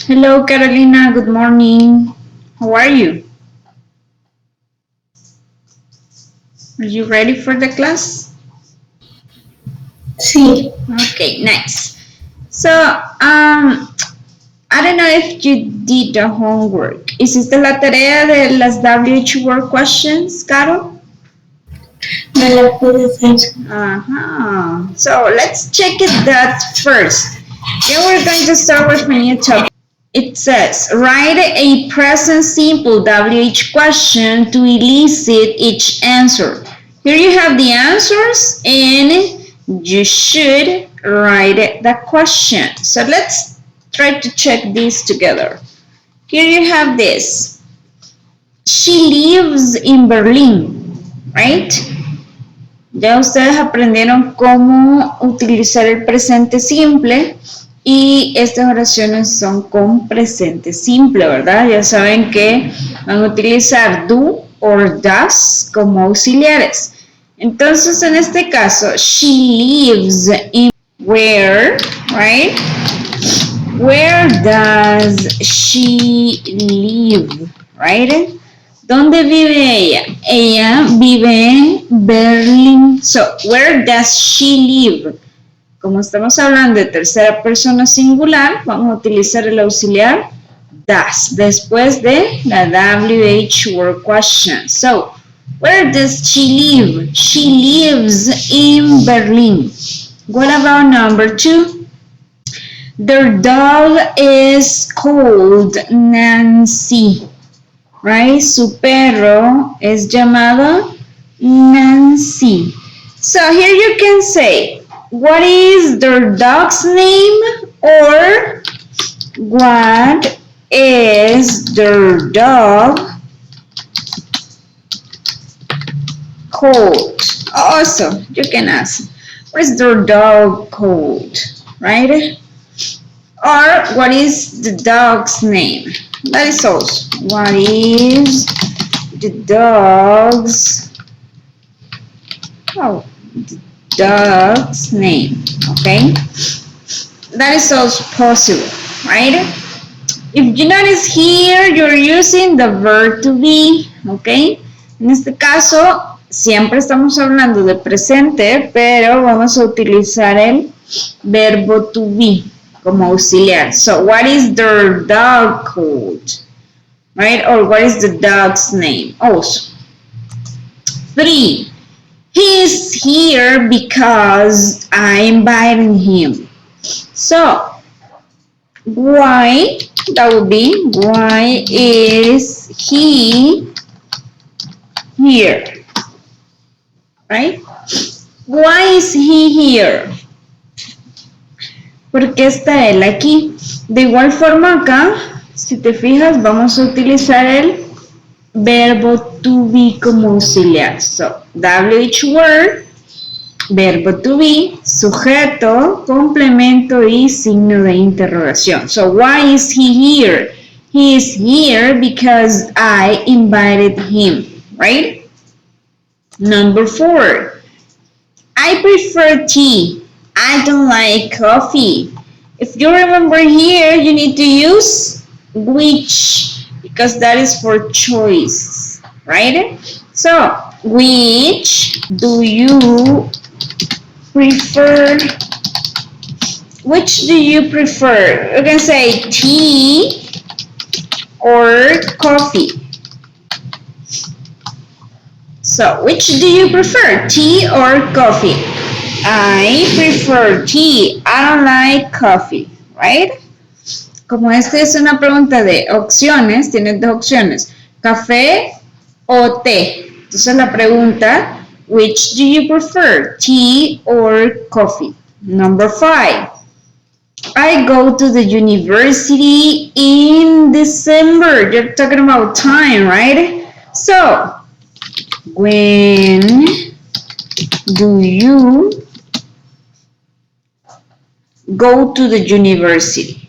Hello, Carolina. Good morning. How are you? Are you ready for the class? Sí, Okay, nice. So, I don't know if you did the homework. ¿Hiciste la tarea de las WH word questions, Caro? no la pude hacer. Uh-huh. So, let's check that first. Then we're going to start with a new topic. It says, write a present simple WH question to elicit each answer. Here you have the answers and you should write the question. So let's try to check these together. Here you have this. She lives in Berlin, right? Ya ustedes aprendieron cómo utilizar el presente simple y estas oraciones son con presente simple, ¿verdad? Ya saben que van a utilizar do or does como auxiliares. Entonces, en este caso, she lives in where, right? Where does she live, right? ¿Dónde vive ella? Ella vive en Berlín. So, where does she live? Como estamos hablando de tercera persona singular, vamos a utilizar el auxiliar does después de la WH word question. So, where does she live? She lives in Berlin. What about number 2? Their dog is called Nancy. Right? Su perro es llamado Nancy. So here you can say, what is their dog's name? Or what is their dog called? Also, you can ask, what is their dog called? Right? Or what is the dog's name? That is also, what is the dog's the dog's name? Okay, that is also possible, right? If you notice here, you're using the verb to be, okay? En este caso, siempre estamos hablando de presente, pero vamos a utilizar el verbo to be como auxiliar. So, what is their dog called? Right? Or what is the dog's name? Also. 3. He is here because I invited him. So, why? That would be, why is he here? Right? Why is he here? ¿Por qué está él aquí? De igual forma acá, si te fijas, vamos a utilizar el verbo to be como auxiliar. So, WH word, verbo to be, sujeto, complemento y signo de interrogación. So, why is he here? He is here because I invited him, right? Number 4, I prefer tea. I don't like coffee. If you remember here, you need to use which because that is for choice, right? So, which do you prefer? Which do you prefer? You can say tea or coffee. So, which do you prefer, tea or coffee? I prefer tea. I don't like coffee, right? Como esta es una pregunta de opciones, tienes dos opciones, café o té. Entonces la pregunta, which do you prefer, tea or coffee? Number 5, I go to the university in December. You're talking about time, right? So, when do you go to the university?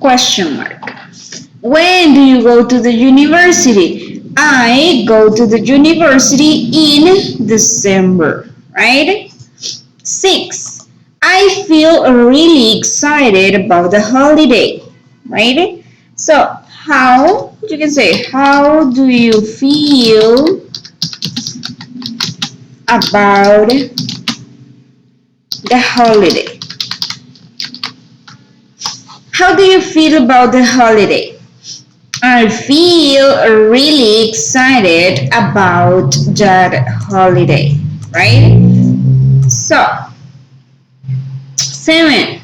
Question mark. When do you go to the university? I go to the university in December, right? 6. I feel really excited about the holiday, right? So, how, you can say, how do you feel about the holiday? How do you feel about the holiday? I feel really excited about that holiday, right? So, 7.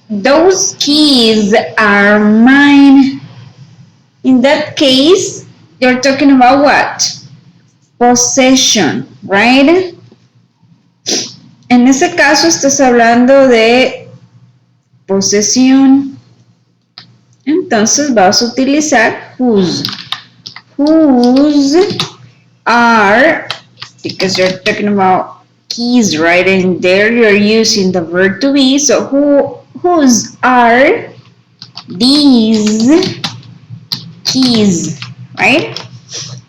Those keys are mine. In that case, you're talking about what? Possession, right? En ese caso estás hablando de posesión. Entonces vas a utilizar whose. Whose are, because you're talking about keys, right? And there you're using the verb to be. So whose are these keys, right?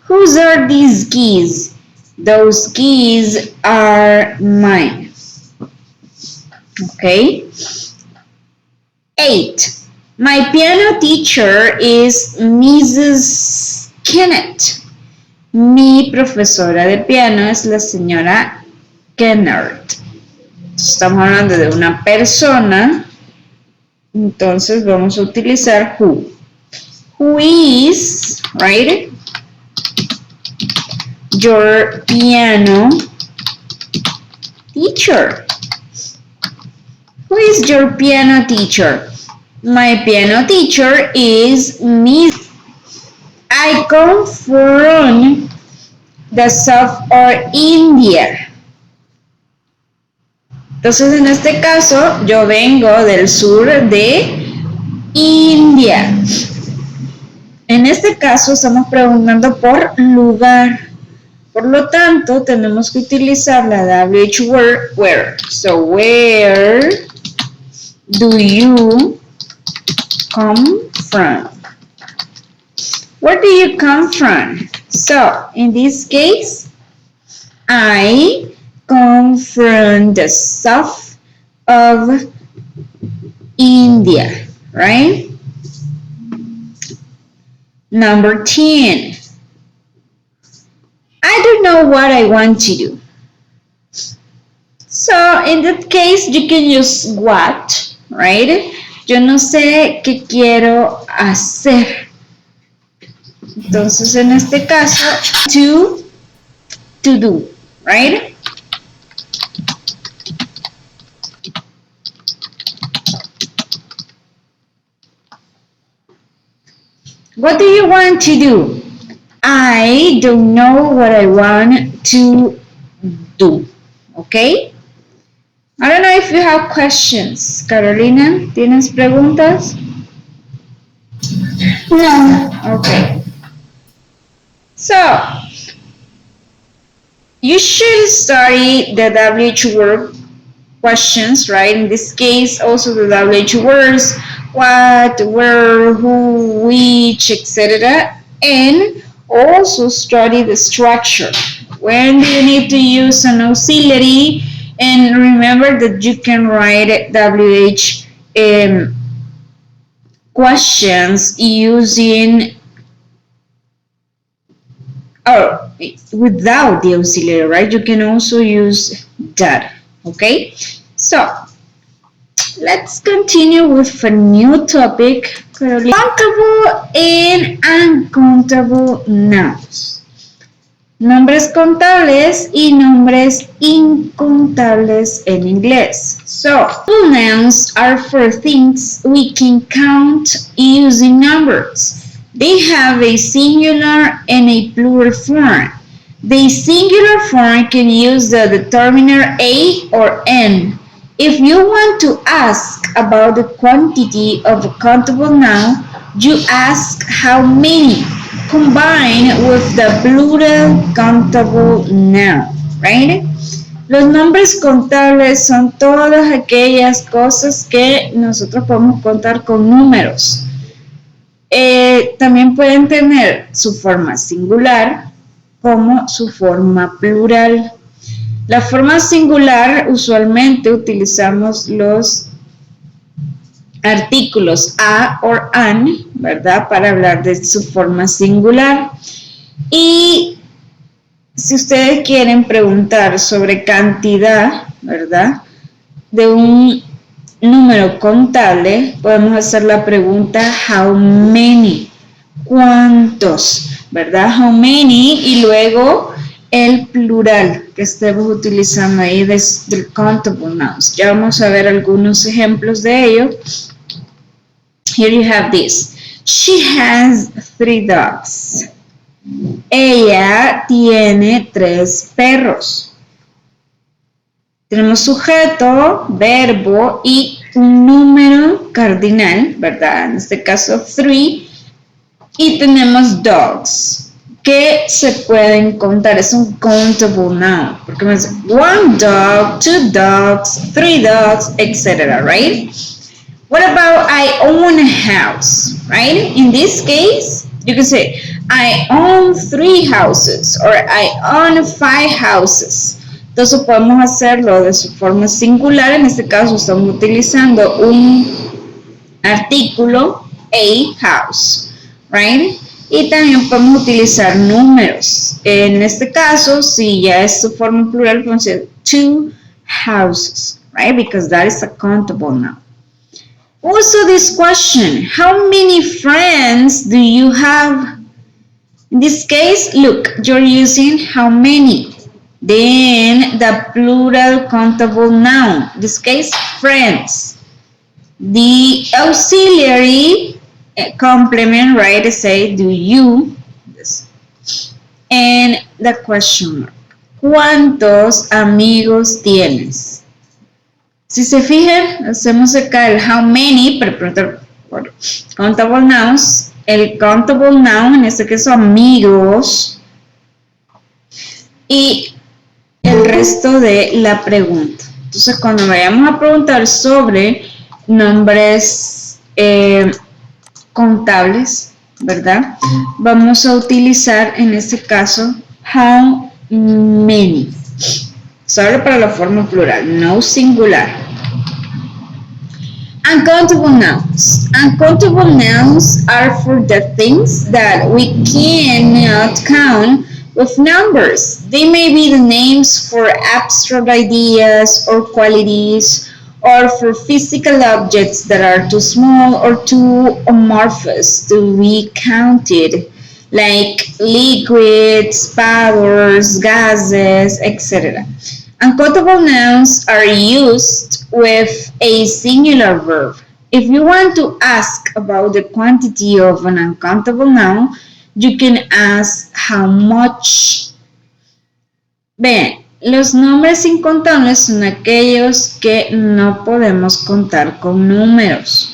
Whose are these keys? Those keys are mine. Okay. 8. My piano teacher is Mrs. Kennett. Mi profesora de piano es la señora Kennard. Estamos hablando de una persona, entonces vamos a utilizar who. Who is, right? Your piano teacher. Who is your piano teacher? My piano teacher is Miss. I come from the south of India. Entonces, en este caso, yo vengo del sur de India. En este caso, estamos preguntando por lugar. Por lo tanto, tenemos que utilizar la WH word where. So, where do you come from? Where do you come from? So, in this case, I come from the south of India, right? Number 10. I don't know what I want to do. So, in that case, you can use what, right? Yo no sé qué quiero hacer. Entonces, en este caso, to do, right? What do you want to do? I don't know what I want to do. Okay? I don't know if you have questions. Carolina, ¿tienes preguntas? No. Okay. So, you should study the WH word questions, right? In this case, also the WH words, what, where, who, which, etc. And also study the structure. When do you need to use an auxiliary? And remember that you can write WH questions using without the auxiliary, right? You can also use that, okay? So, let's continue with a new topic, countable and uncountable nouns. Nombres contables y nombres incontables en inglés. So, nouns are for things we can count using numbers. They have a singular and a plural form. The singular form can use the determiner a or n. If you want to ask about the quantity of a countable noun, you ask how many, combined with the plural countable noun, right? Los nombres contables son todas aquellas cosas que nosotros podemos contar con números. También pueden tener su forma singular como su forma plural. La forma singular usualmente utilizamos los artículos a o an, ¿verdad? Para hablar de su forma singular. Y si ustedes quieren preguntar sobre cantidad, ¿verdad? De un número contable, podemos hacer la pregunta how many, ¿cuántos? ¿Verdad? How many y luego el plural que estemos utilizando ahí del countable nouns. Ya vamos a ver algunos ejemplos de ello. Here you have this. She has 3 dogs. Ella tiene 3 perros. Tenemos sujeto, verbo y un número cardinal, ¿verdad? En este caso 3. Y tenemos dogs, que se pueden contar. Es un countable noun. Porque me dice 1 dog, 2 dogs, 3 dogs, etc. Right? What about I own a house? Right? In this case, you can say I own 3 houses or I own 5 houses. Entonces podemos hacerlo de su forma singular. En este caso estamos utilizando un artículo, a house, right? Y también podemos utilizar números. En este caso, si ya es su forma plural, podemos decir 2 houses, right? Because that is a countable noun. Also this question, how many friends do you have? In this case, look, you're using how many. Then the plural countable noun, in this case, friends. The auxiliary complement, right, say, do you, and the question mark. ¿Cuántos amigos tienes? Si se fijan, hacemos acá el how many, para preguntar por countable nouns. El countable noun, en este caso amigos, y el resto de la pregunta. Entonces, cuando vayamos a preguntar sobre nombres contables, ¿verdad? Vamos a utilizar en este caso how many. Solo para la forma plural, no singular. Uncountable nouns. Uncountable nouns are for the things that we cannot count with numbers. They may be the names for abstract ideas or qualities, or for physical objects that are too small or too amorphous to be counted, like liquids, powders, gases, etc. Uncountable nouns are used with a singular verb. If you want to ask about the quantity of an uncountable noun, you can ask how much. Bien, los nombres incontables son aquellos que no podemos contar con números.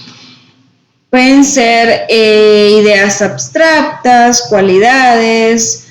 Pueden ser ideas abstractas, cualidades,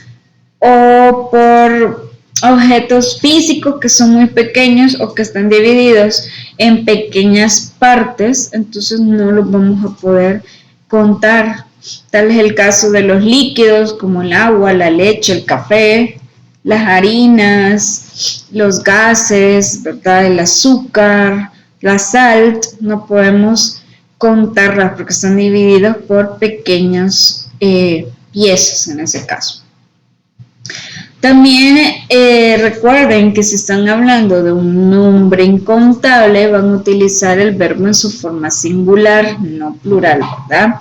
o por objetos físicos que son muy pequeños o que están divididos en pequeñas partes, entonces no los vamos a poder contar. Tal es el caso de los líquidos como el agua, la leche, el café, las harinas, los gases, ¿verdad? El azúcar, la sal, no podemos contarlas porque están divididos por pequeñas piezas en ese caso. También recuerden que si están hablando de un nombre incontable, van a utilizar el verbo en su forma singular, no plural, ¿verdad?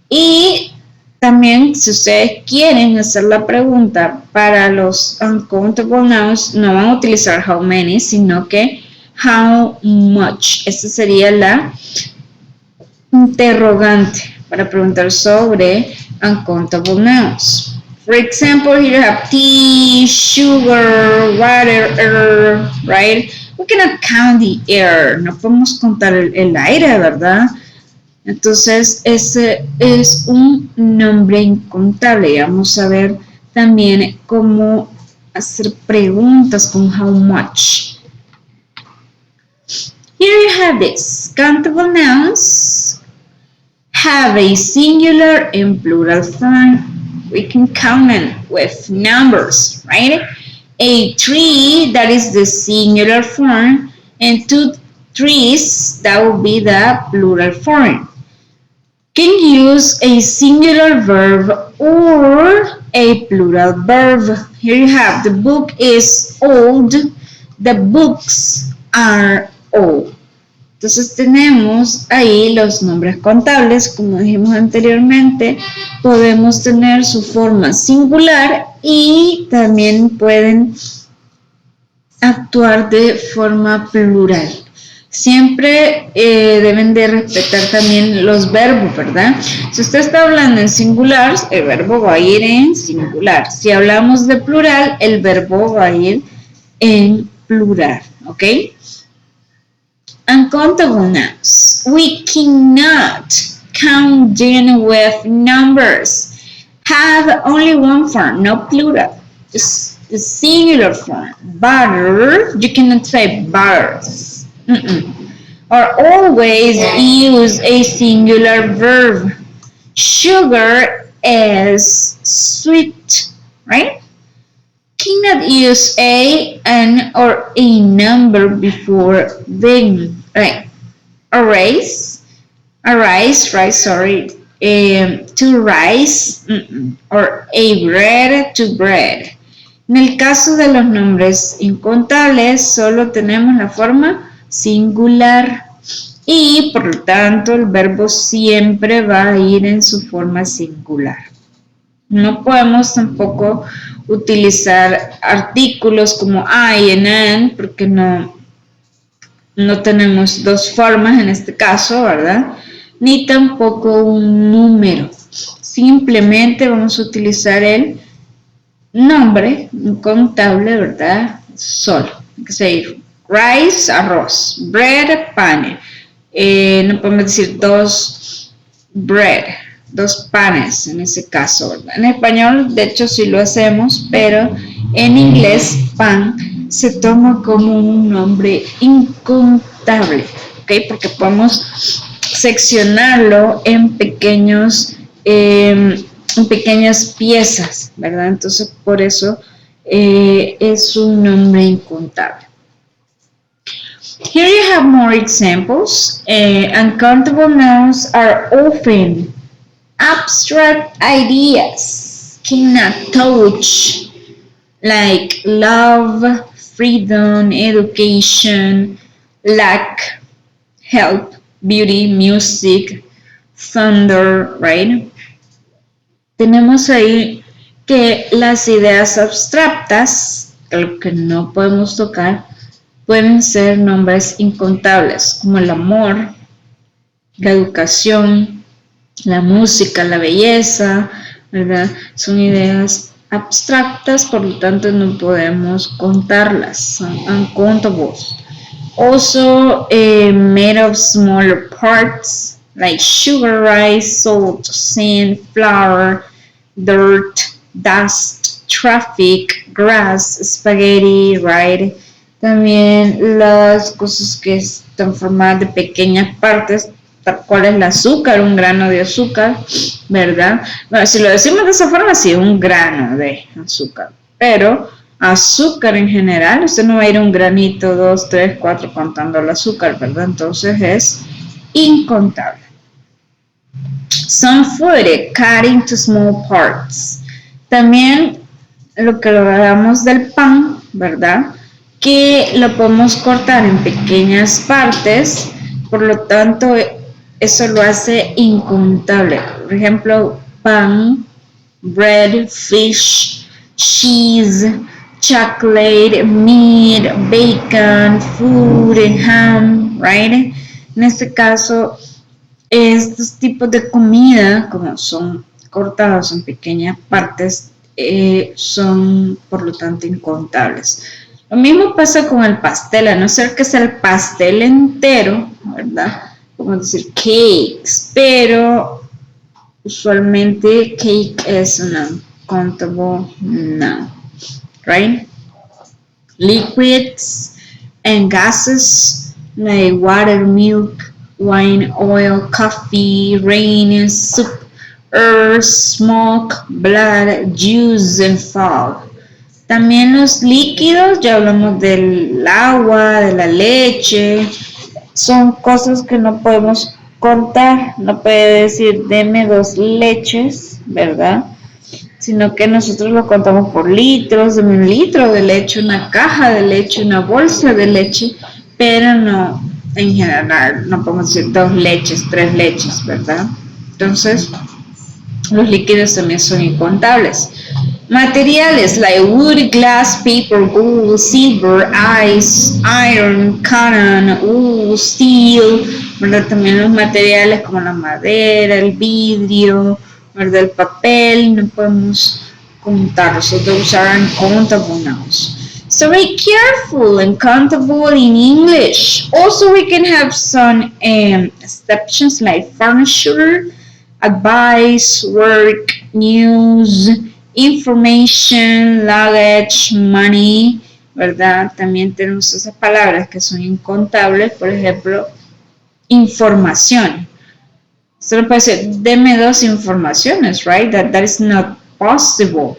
Y también, si ustedes quieren hacer la pregunta para los uncountable nouns, no van a utilizar how many, sino que how much. Esta sería la interrogante para preguntar sobre uncountable nouns. For example, here you have tea, sugar, water, air, right? We cannot count the air. No podemos contar el aire, ¿verdad? Entonces, ese es un nombre incontable. Y vamos a ver también cómo hacer preguntas con how much. Here you have this. Countable nouns. have a singular and plural form. We can count them with numbers, right? A tree, that is the singular form, and two trees, that will be the plural form. Can use a singular verb or a plural verb. Here you have, the book is old, the books are old. Entonces tenemos ahí los nombres contables, como dijimos anteriormente, podemos tener su forma singular y también pueden actuar de forma plural. Siempre deben de respetar también los verbos, ¿verdad? Si usted está hablando en singular, el verbo va a ir en singular. Si hablamos de plural, el verbo va a ir en plural, ¿ok? Uncountable nouns. We cannot count them with numbers. Have only one form, no plural. Just the singular form. Butter, you cannot say butters. Or always use a singular verb. Sugar is sweet, right? Cannot use a, an, or a number before them, right? Arise, sorry, to rise, or a bread, to bread. En el caso de los nombres incontables, solo tenemos la forma singular y por lo tanto el verbo siempre va a ir en su forma singular. No podemos tampoco utilizar artículos como I and an porque no tenemos dos formas en este caso, ¿verdad? Ni tampoco un número. Simplemente vamos a utilizar el nombre incontable, ¿verdad? Solo. Hay que decir rice, arroz, bread, pan. No podemos decir dos bread, dos panes en ese caso, ¿verdad? En español, de hecho, sí lo hacemos, pero en inglés, pan se toma como un nombre incontable, ¿ok? Porque podemos seccionarlo en pequeñas piezas, ¿verdad? Entonces, por eso es un nombre incontable. Here you have more examples. Uncountable nouns are often abstract ideas, cannot touch, like love, freedom, education, lack, help, beauty, music, thunder, right? Tenemos ahí que las ideas abstractas, lo que no podemos tocar, pueden ser nombres incontables, como el amor, la educación, la música, la belleza, ¿verdad? Son ideas abstractas, por lo tanto no podemos contarlas, son uncountables. Also made of smaller parts, like sugar, rice, salt, sand, flour, dirt, dust, traffic, grass, spaghetti, right? También las cosas que están formadas de pequeñas partes, tal cual es el azúcar, un grano de azúcar, ¿verdad? Bueno, si lo decimos de esa forma, sí, un grano de azúcar, pero azúcar en general, usted no va a ir un granito, 2, 3, 4 contando el azúcar, ¿verdad? Entonces es incontable. Some food cut into small parts. También lo que hablamos del pan, ¿verdad? Que lo podemos cortar en pequeñas partes, por lo tanto eso lo hace incontable. Por ejemplo, pan, bread, fish, cheese, chocolate, meat, bacon, food, ham, right? En este caso, estos tipos de comida, como son cortados en pequeñas partes, son por lo tanto incontables. Lo mismo pasa con el pastel, a no ser que sea el pastel entero, ¿verdad? Como decir cakes, pero usualmente cake es un uncountable noun, right? Liquids and gases like water, milk, wine, oil, coffee, rain, soup, earth, smoke, blood, juice, and fog. También los líquidos, ya hablamos del agua, de la leche, son cosas que no podemos contar. No puede decir, deme 2 leches, ¿verdad? Sino que nosotros lo contamos por litros, de 1 litro de leche, una caja de leche, una bolsa de leche, pero no, en general, no podemos decir 2 leches, 3 leches, ¿verdad? Entonces, los líquidos también son incontables. Materiales like wood, glass, paper, gold, silver, ice, iron, cotton, wool, steel, ¿verdad? También los materiales como la madera, el vidrio, ¿verdad? El papel, no podemos contarlos, so those are uncountable nouns. So be careful and countable in English. Also, we can have some exceptions like furniture, advice, work, news, information, luggage, money, ¿verdad? También tenemos esas palabras que son incontables, por ejemplo, información. Solo puede ser, deme 2 informaciones, right? That is not possible.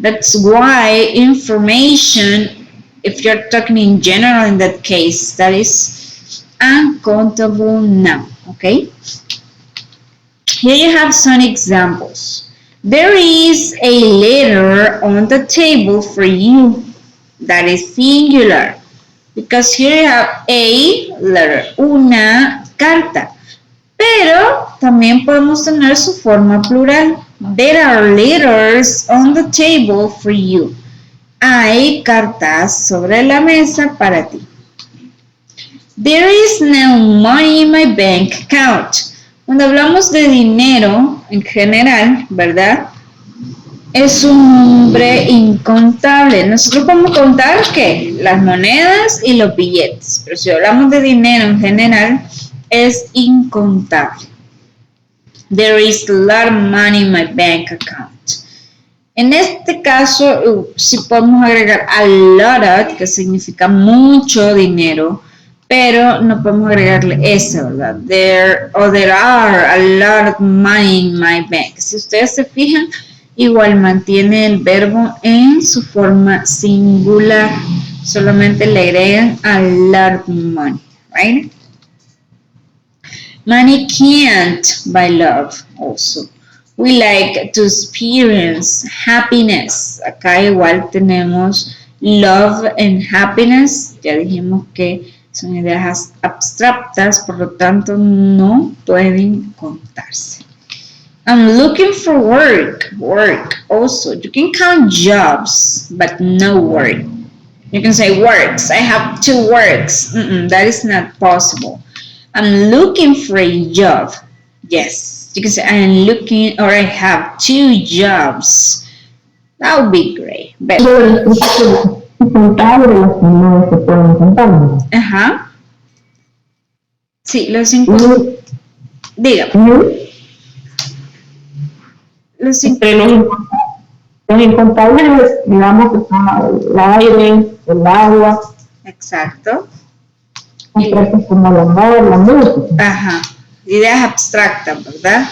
That's why information, if you're talking in general in that case, that is uncountable noun, okay? Here you have some examples. There is a letter on the table for you. That is singular. Because here you have a letter, una carta. Pero también podemos tener su forma plural. There are letters on the table for you. Hay cartas sobre la mesa para ti. There is no money in my bank account. Cuando hablamos de dinero en general, ¿verdad? Es un número incontable. Nosotros podemos contar ¿qué? Las monedas y los billetes. Pero si hablamos de dinero en general, es incontable. There is a lot of money in my bank account. En este caso, sí podemos agregar a lot of, que significa mucho dinero, pero no podemos agregarle ese, ¿verdad? There are a lot of money in my bank. Si ustedes se fijan, igual mantiene el verbo en su forma singular. Solamente le agregan a lot of money, right? Money can't buy love also. We like to experience happiness. Acá igual tenemos love and happiness. Ya dijimos que son ideas abstractas, por lo tanto no pueden contarse. I'm looking for work. Work also. You can count jobs, but no work. You can say works. I have 2 works. That is not possible. I'm looking for a job. Yes. You can say I'm looking or I have 2 jobs. That would be great. But, ajá. Sí, los incontables. Dígame. Los incontables, digamos que son el aire, el agua. Exacto. Como el amor, la música. Ajá. Ideas abstractas, ¿verdad?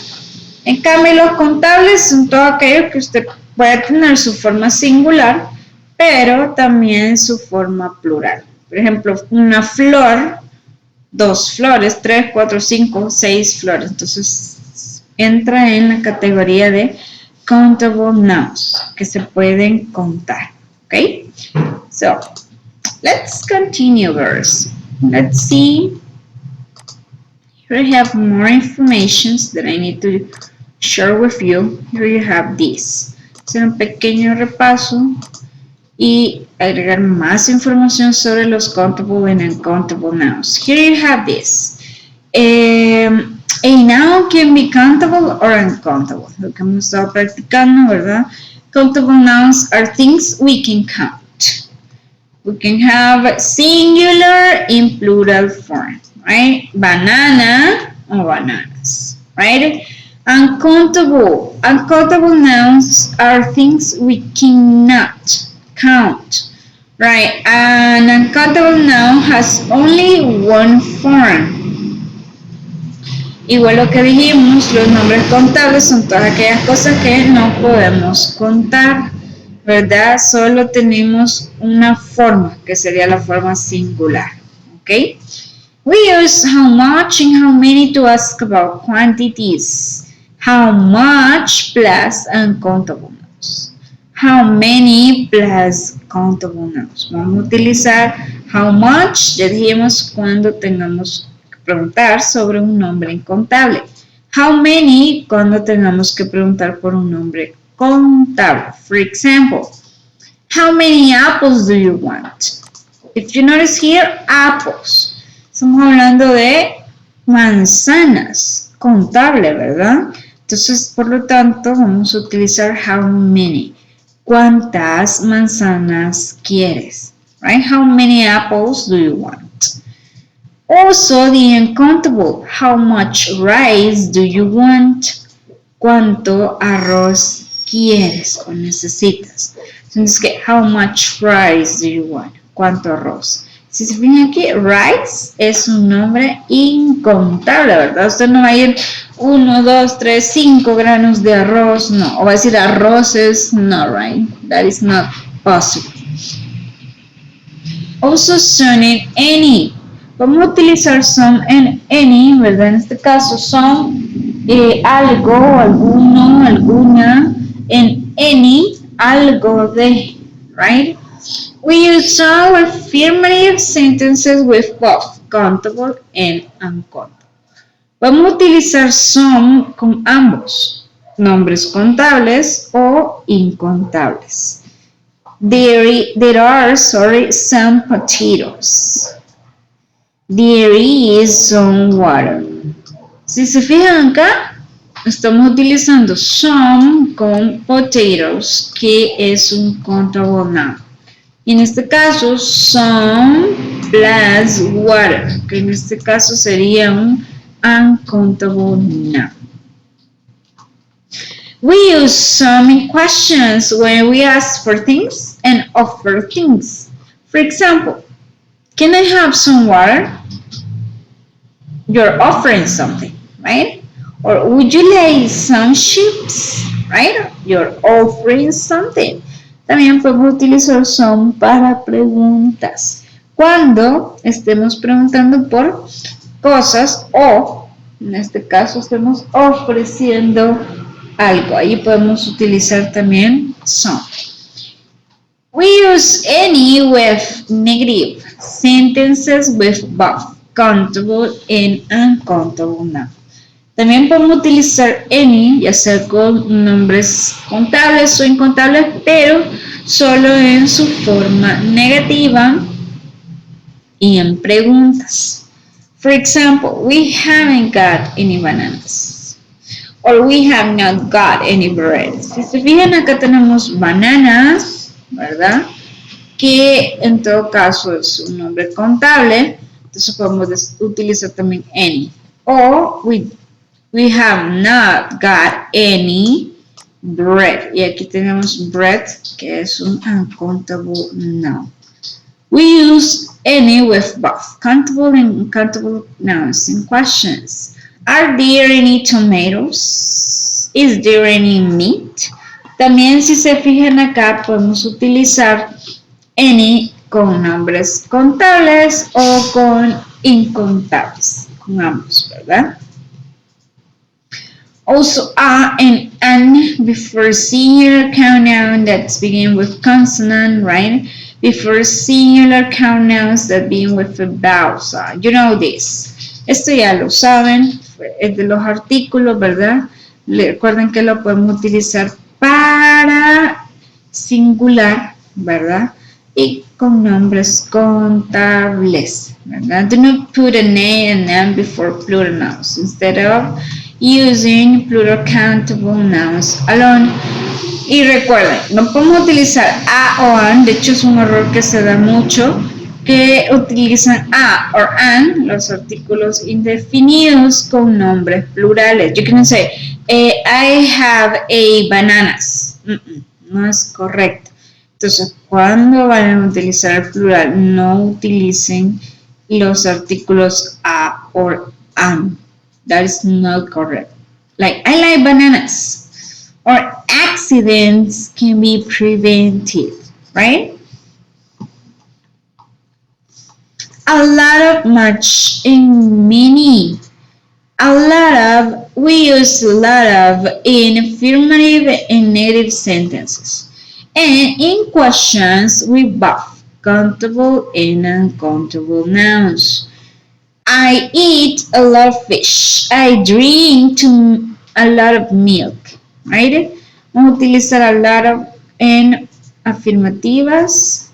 En cambio, los contables son todos aquellos que usted puede tener su forma singular, pero también su forma plural. Por ejemplo, una flor, 2 flores, 3, 4, 5, 6 flores. Entonces, entra en la categoría de countable nouns, que se pueden contar. ¿Ok? So, let's continue, girls. Let's see. Here I have more information that I need to share with you. Here you have this. Hacer un pequeño repaso y agregar más información sobre los countable and uncountable nouns. Here you have this. A noun can be countable or uncountable. Lo que hemos estado practicando, ¿verdad? Countable nouns are things we can count. We can have singular in plural form, right? Banana or bananas, right? Uncountable nouns are things we cannot count, right? An uncountable noun has only one form. Igual lo que dijimos, los nombres contables son todas aquellas cosas que no podemos contar, ¿verdad? Solo tenemos una forma, que sería la forma singular, ¿ok? We use how much and how many to ask about quantities. How much plus uncountable nouns. How many plus countable nouns. Vamos a utilizar how much, ya dijimos cuando tengamos que preguntar sobre un nombre incontable. How many, cuando tengamos que preguntar por un nombre contable. For example, how many apples do you want? If you notice here, apples. Estamos hablando de manzanas, contable, ¿verdad? Entonces, por lo tanto, vamos a utilizar how many. ¿Cuántas manzanas quieres? Right? How many apples do you want? Also, the uncountable. How much rice do you want? ¿Cuánto arroz quieres o necesitas? Entonces, how much rice do you want? ¿Cuánto arroz? Si se fijan aquí, rice es un nombre incontable, ¿verdad? Usted no va a ir 1, 2, 3, 5 granos de arroz, no. O va a decir arroces, no, right? That is not possible. Also, some and any. Vamos a utilizar some and any, ¿verdad? En este caso, some, algo, alguno, alguna, and any, algo de, right? We use some affirmative sentences with both countable and uncountable. Vamos a utilizar some con ambos, nombres contables o incontables. There are some potatoes. There is some water. Si se fijan acá, estamos utilizando some con potatoes, que es un countable noun. Y en este caso, some plus water, que en este caso sería un uncountable noun. We use some in questions when we ask for things and offer things. For example, can I have some water? You're offering something, right? Or would you like some chips, right? You're offering something. También podemos utilizar some para preguntas. Cuando estemos preguntando por cosas o, en este caso, estemos ofreciendo algo. Ahí podemos utilizar también some. We use any with negative sentences with both countable and uncountable nouns. También podemos utilizar any, ya sea con nombres contables o incontables, pero solo en su forma negativa y en preguntas. For example, we haven't got any bananas. Or we have not got any bread. Si se fijan, acá tenemos bananas, ¿verdad? Que en todo caso es un nombre contable. Entonces podemos utilizar también any. O we have not got any bread. Y aquí tenemos bread, que es un uncountable noun. We use any with both countable and uncountable nouns in questions. Are there any tomatoes? Is there any meat? También, si se fijan acá, podemos utilizar any con nombres contables o con incontables, con ambos, ¿verdad? Also, a and an before singular count noun that's begin with consonant, right? Before singular count nouns that begin with a vowel sound. You know this. Esto ya lo saben, es de los artículos, ¿verdad? Recuerden que lo podemos utilizar para singular, ¿verdad? Y con nombres contables, ¿verdad? Do not put an a and an before plural nouns. Instead of using plural countable nouns alone. Y recuerden, no podemos utilizar a o an, de hecho es un error que se da mucho, que utilizan a o an, los artículos indefinidos con nombres plurales. You can say, I have a bananas. No es correcto. Entonces, cuando van a utilizar el plural, no utilicen los artículos a o an. That is not correct. Like, I like bananas. Or accidents can be prevented, right? A lot of, much, and many. A lot of, we use a lot of in affirmative and negative sentences. And in questions, we both countable and uncountable nouns. I eat a lot of fish. I drink a lot of milk. Right? Vamos a utilizar a lot of en afirmativas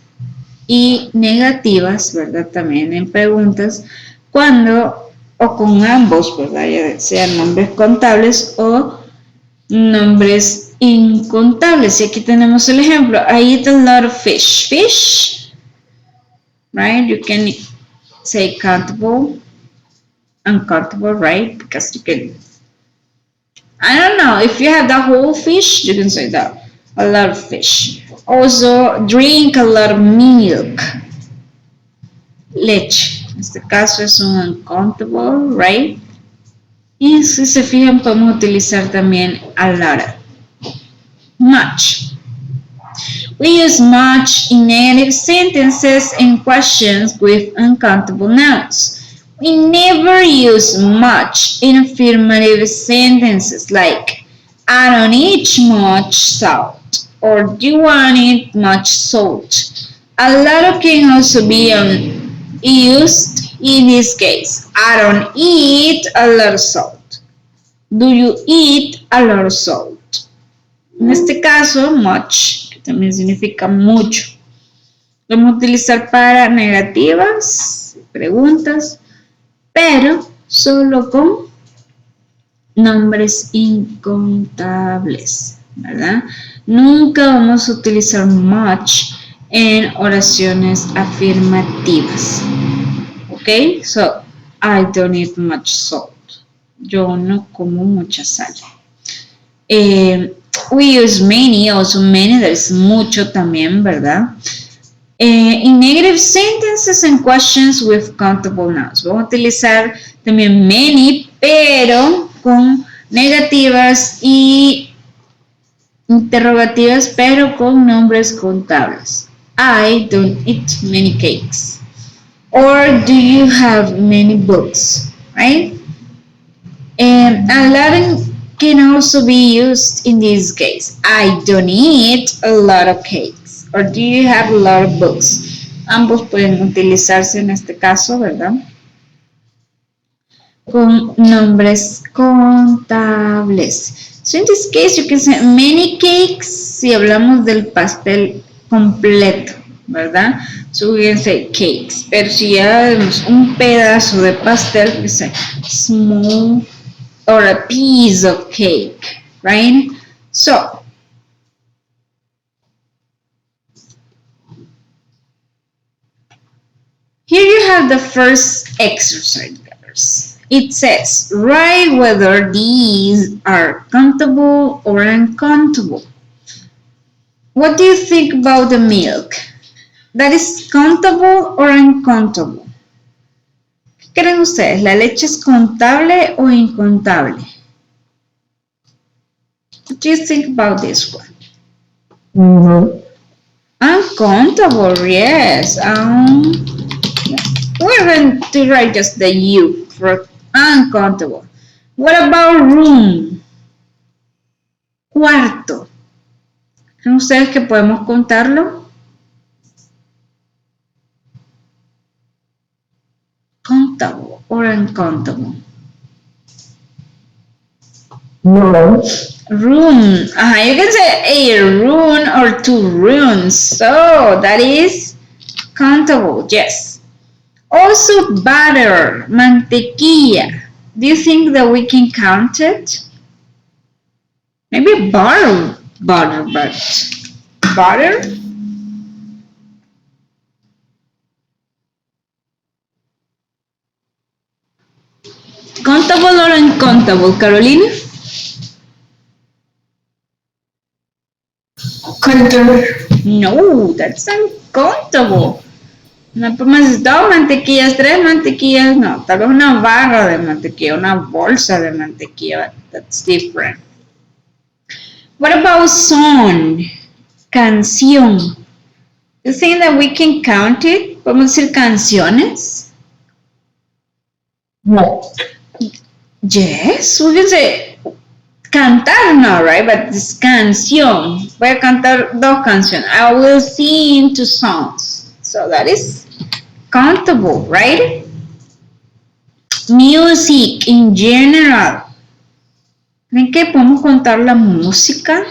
y negativas, ¿verdad? También en preguntas, cuando, o con ambos, ¿verdad? Ya sean nombres contables o nombres incontables. Y aquí tenemos el ejemplo. I eat a lot of fish. Fish, right? You can say countable, uncountable, right? Because you can, I don't know, if you have the whole fish, you can say that. A lot of fish. Also, drink a lot of milk. Leche. En este caso es un uncountable, right? Y si se fijan, podemos utilizar también a lot of. Much. We use much in negative sentences and questions with uncountable nouns. We never use much in affirmative sentences like, I don't eat much salt, or do you want to eat much salt? A lot can also be used in this case. I don't eat a lot of salt. Do you eat a lot of salt? En este caso, much, que también significa mucho. Lo vamos a utilizar para negativas, preguntas, pero solo con nombres incontables, ¿verdad? Nunca vamos a utilizar much en oraciones afirmativas. ¿Ok? So, I don't eat much salt. Yo no como mucha sal. We use many, also many, that is mucho también, ¿verdad? In negative sentences and questions with countable nouns. Vamos a utilizar también many, pero con negativas y interrogativas, pero con nombres contables. I don't eat many cakes. Or do you have many books, right? And a lot can also be used in this case. I don't eat a lot of cakes. Or do you have a lot of books? Ambos pueden utilizarse en este caso, ¿verdad? Con nombres contables. So in this case you can say many cakes si hablamos del pastel completo, ¿verdad? So we can say cakes. Pero si ya vemos un pedazo de pastel, we say small or a piece of cake, right? So, here you have the first exercise, guys. It says, write whether these are countable or uncountable. What do you think about the milk? That is countable or uncountable? ¿Qué creen ustedes? ¿La leche es contable o incontable? What do you think about this one? Uncountable, yes. We're going to write just the U for uncountable. What about room? Cuarto. ¿Creen ustedes que podemos contarlo? Countable or uncountable? No. Room. You can say a room or 2 rooms. So that is countable, yes. Also butter, mantequilla. Do you think that we can count it? Maybe butter, but butter? Countable or uncountable, Carolina? Countable. No, that's uncountable. No podemos decir 2 mantequillas, 3 mantequillas, no. Tal vez una barra de mantequilla, una bolsa de mantequilla. That's different. What about song? Canción. You think that we can count it? ¿Podemos decir canciones? No. Yes, we can say cantar, no, right? But this canción. Voy a cantar 2 canciones. I will sing 2 songs. So that is countable, right? Music in general. ¿Creen que podemos contar la música?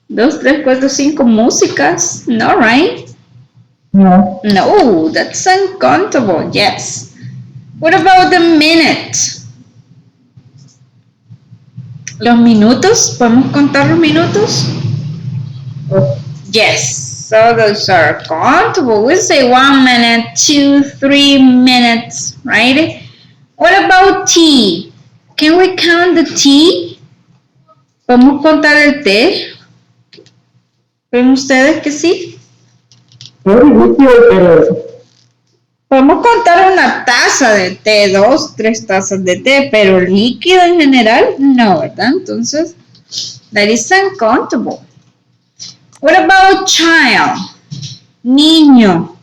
2, 3, 4, 5 músicas. No, right? No. No, that's uncountable. Yes. What about the minute? ¿Los minutos? ¿Podemos contar los minutos? Yes. So those are countable. We say 1 minute, 2, 3 minutes, right? What about tea? Can we count the tea? ¿Podemos contar el té? ¿Ven ustedes que sí? Pero Podemos contar una taza de té, 2, 3 tazas de té, pero líquido en general, no, ¿verdad? Entonces, that is uncountable. What about child? Niño.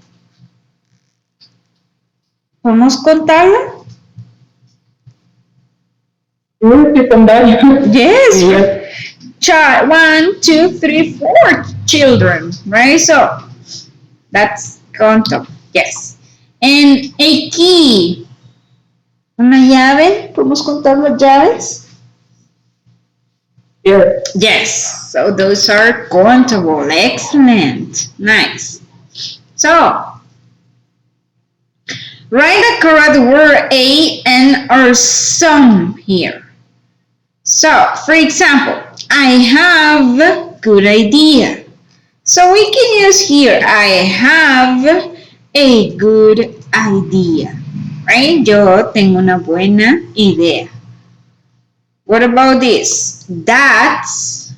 ¿Podemos contarlo? Yes. Child, 1, 2, 3, 4 children, right? So, that's countable, yes. And a key. ¿Una llave? ¿Podemos contar las llaves? Yes. So those are countable. Excellent. Nice. So, write the correct word a and or some here. So, for example, I have good idea. So we can use here, I have a good idea, right? Yo tengo una buena idea. What about this? That's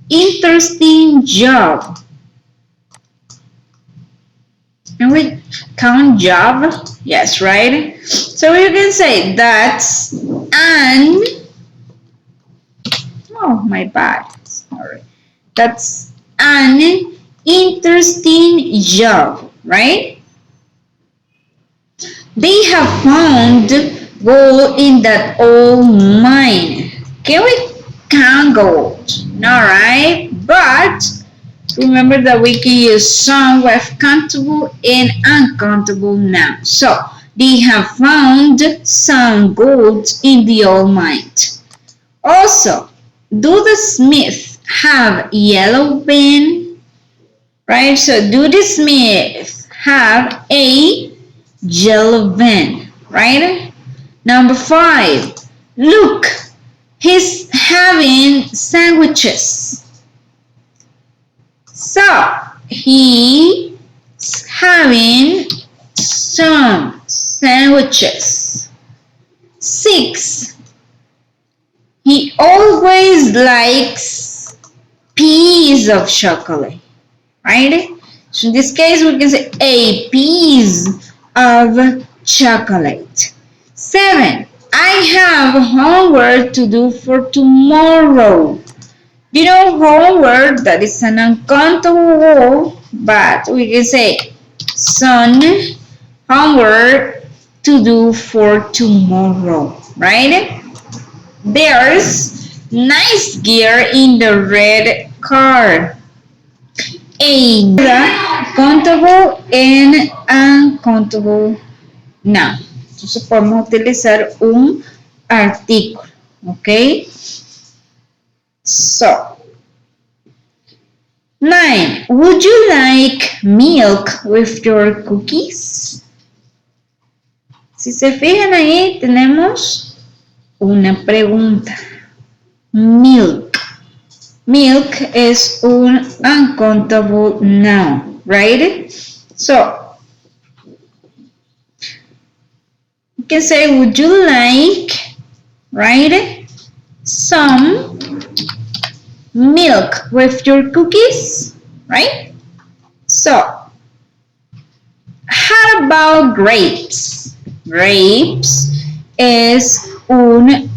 interesting job. Can we count job? Yes, right? So you can say that's an, oh my bad, sorry. That's an interesting job, right? They have found gold in that old mine. Can we count gold? No, right? But remember that we can use some with countable and uncountable nouns. So they have found some gold in the old mine. Also, do the Smith have yellow pen? Right? So do the Smith have a yellow pen? Right? Number 5. Look, he's having sandwiches. So he's having some sandwiches. 6. He always likes piece of chocolate, right? So in this case, we can say a piece of chocolate. 7. I have homework to do for tomorrow. You know, homework, that is an uncountable word, but we can say son, homework to do for tomorrow, right? There's nice gear in the red car. A countable and uncountable noun. Entonces podemos utilizar un artículo, ¿ok? So, 9. Would you like milk with your cookies? Si se fijan ahí, tenemos una pregunta. Milk. Milk is un uncountable noun, right? So, you can say, would you like, right, some milk with your cookies, right? So, how about grapes? Grapes es un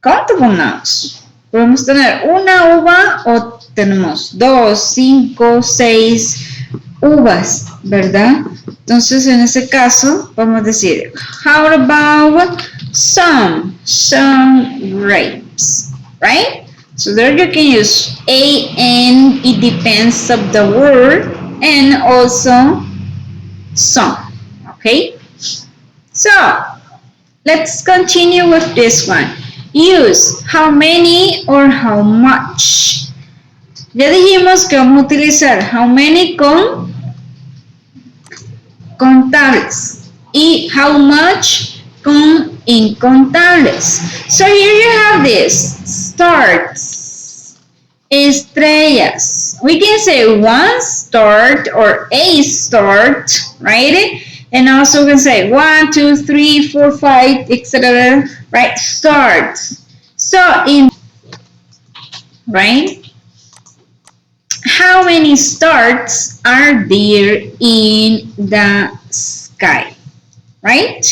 countable nouns. Podemos tener una uva o tenemos 2, 5, 6 uvas, ¿verdad? Entonces, en ese caso, vamos a decir, how about some grapes, right? So there you can use a, and it depends of the word, and also some, okay? So, let's continue with this one. Use how many or how much. Ya dijimos que vamos a utilizar how many con contables y how much con incontables. So here you have this, stars, estrellas. We can say one start or a start, right? And also we can say 1, 2, 3, 4, 5, etc. Right? Stars. So in, right? How many stars are there in the sky? Right?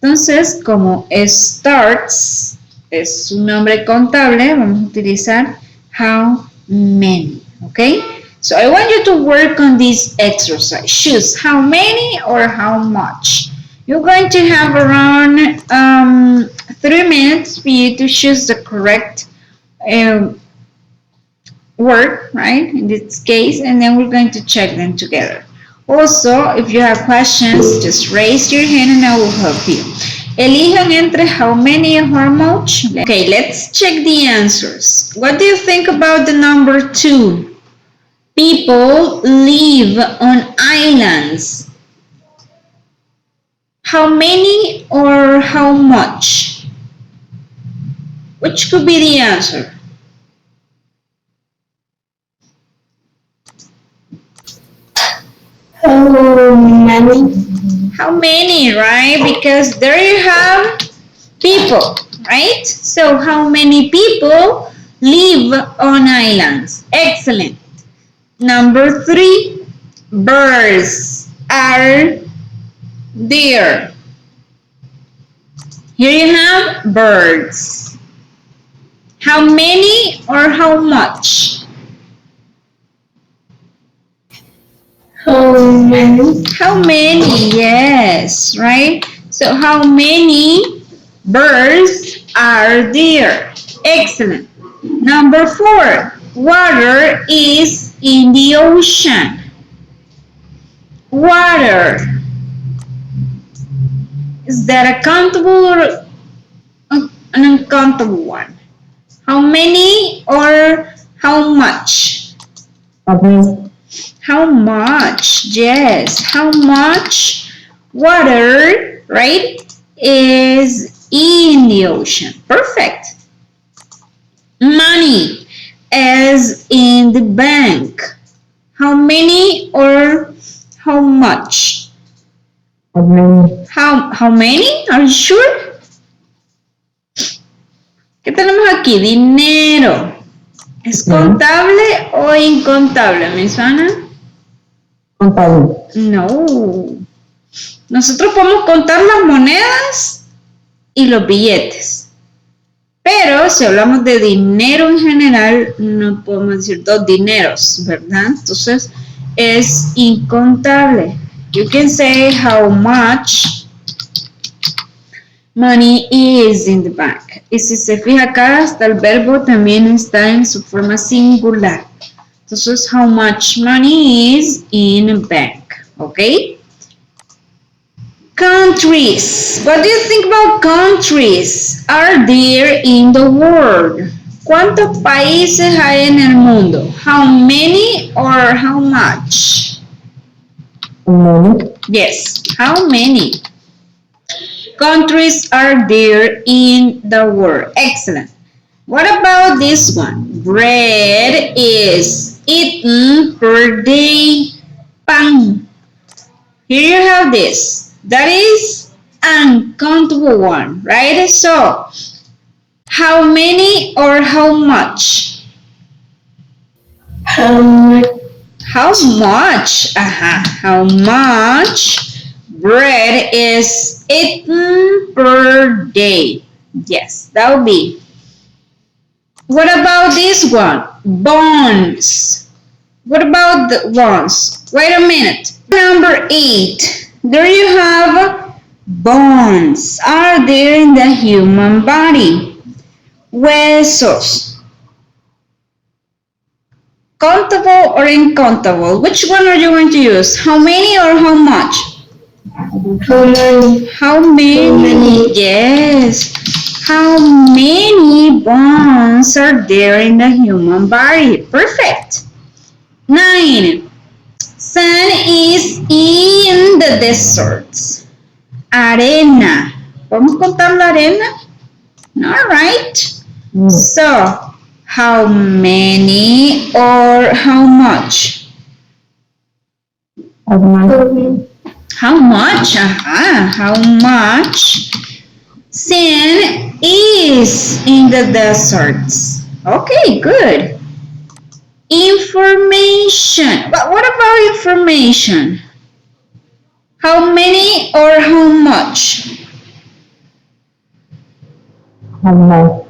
Entonces, como stars es un nombre contable, vamos a utilizar how many, okay? So I want you to work on this exercise. Choose how many or how much. You're going to have around 3 minutes for you to choose the correct word, right, in this case, and then we're going to check them together. Also, if you have questions, just raise your hand and I will help you. Elijan entre how many or how much. Okay, let's check the answers. What do you think about the number 2? People live on islands. How many or how much? Which could be the answer? How many? How many, right? Because there you have people, right? So how many people live on islands? Excellent. Number 3, birds are there. Here you have birds. How many or how much? How many? How many? Yes, right? So how many birds are there? Excellent. Number 4, water is in the ocean. Water. Is that a countable or an uncountable one? How many or how much? How many? How much? Yes. How much water, right, is in the ocean? Perfect. Money is in the bank. How many or how much? How many? How many? Are you sure? ¿Qué tenemos aquí? Dinero. ¿Es contable o incontable, mi Susana? Contable. No. Nosotros podemos contar las monedas y los billetes. Pero si hablamos de dinero en general, no podemos decir dos dineros, ¿verdad? Entonces, es incontable. You can say how much money is in the bank. Y si se fija acá, hasta el verbo también está en su forma singular. Entonces, how much money is in a bank, okay? Countries. What do you think about countries? Are there in the world? ¿Cuántos países hay en el mundo? How many or how much? How many? Yes, how many countries are there in the world? Excellent. What about this one? Bread is eaten per day. Pan. Here you have this. That is uncountable one, right? So, how many or how much? How much? How much? How much bread is eaten per day? Yes, that would be. What about this one? Bonds. What about the ones? Wait a minute. Number 8. There you have bones. Are there in the human body? Huesos. Countable or uncountable? Which one are you going to use? How many or how much? How many? How many? Yes. How many bones are there in the human body? Perfect. 9. Sand is in the deserts. Arena. ¿Podemos contar la arena? All right. So, how many or how much? How much? How much? How much sand is in the deserts? Okay, good. Information. But what about information? How many or how much? How much?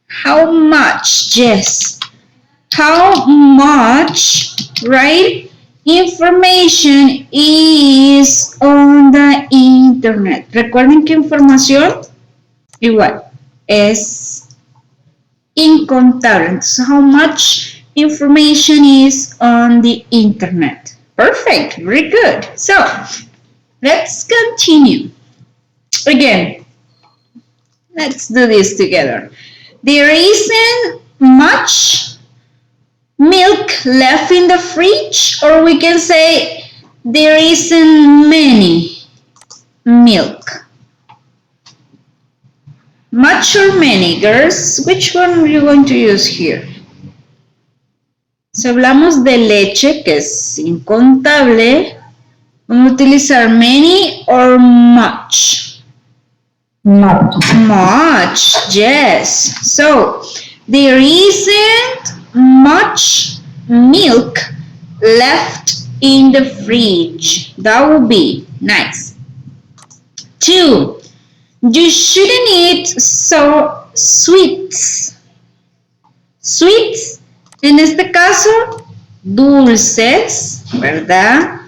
How much? Yes. How much, right? Information is on the internet. Recuerden que información igual es incontable. Entonces, how much information is on the internet? Perfect. Very good. So, let's continue. Again, let's do this together. There isn't much milk left in the fridge, or we can say there isn't many milk. Much or many, girls? Which one are you going to use here? Si hablamos de leche, que es incontable, vamos a utilizar many or much. Much. Much, yes. So, there isn't much milk left in the fridge. That would be nice. 2. You shouldn't eat so sweets. Sweets, en este caso, dulces, ¿verdad?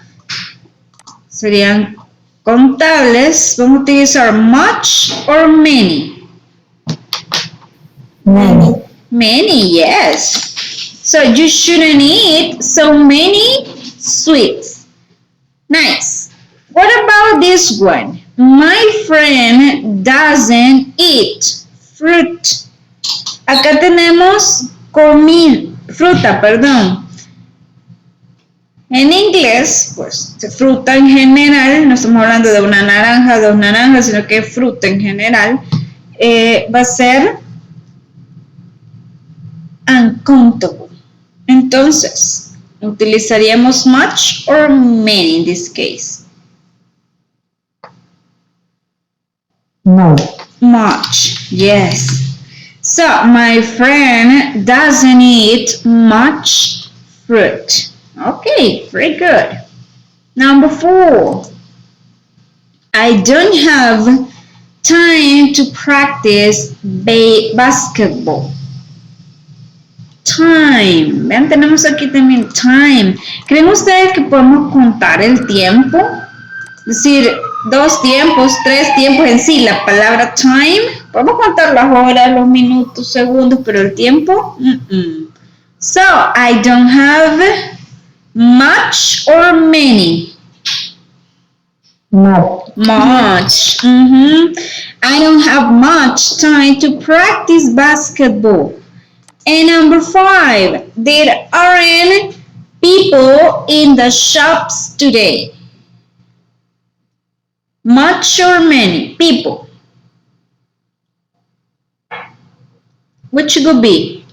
Serían contables. Vamos a utilizar much or many. Many. Many, yes. So you shouldn't eat so many sweets. Nice. What about this one? My friend doesn't eat fruit. Acá tenemos fruta, perdón. En inglés, pues fruta en general, no estamos hablando de una naranja, dos naranjas, sino que fruta en general, va a ser uncountable. Entonces, utilizaríamos much or many in this case. Much. Much, yes. So, my friend doesn't eat much fruit. Okay, very good. Number 4. I don't have time to practice basketball. Time. Vean, tenemos aquí también time. ¿Creen ustedes que podemos contar el tiempo? Es decir, 2 tiempos, 3 tiempos en sí, la palabra time. Podemos contar las horas, los minutos, segundos, pero el tiempo, So, I don't have much or many? Much. Much. I don't have much time to practice basketball. And number 5, there aren't people in the shops today. Much or many people? Which could be?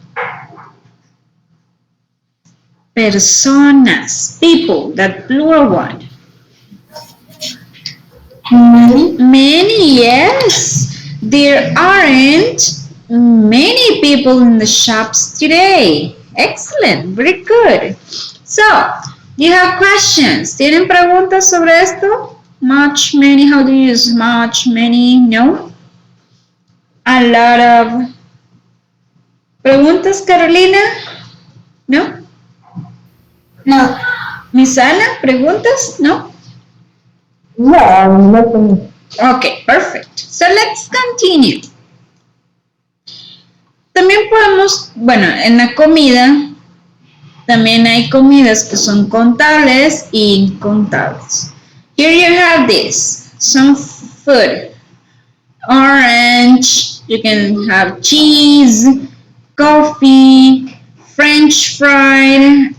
Personas, people, that plural one. Many. Many, yes. There aren't many people in the shops today. Excellent, very good. So, do you have questions? ¿Tienen preguntas sobre esto? Much, many, how do you use much, many? No? A lot of preguntas, Carolina? No? No. Miss Ana, preguntas? No? No, nothing. Okay, perfect. So let's continue. También podemos, bueno, en la comida, también hay comidas que son contables e incontables. Here you have this, some food. Orange, you can have cheese, coffee, French fried,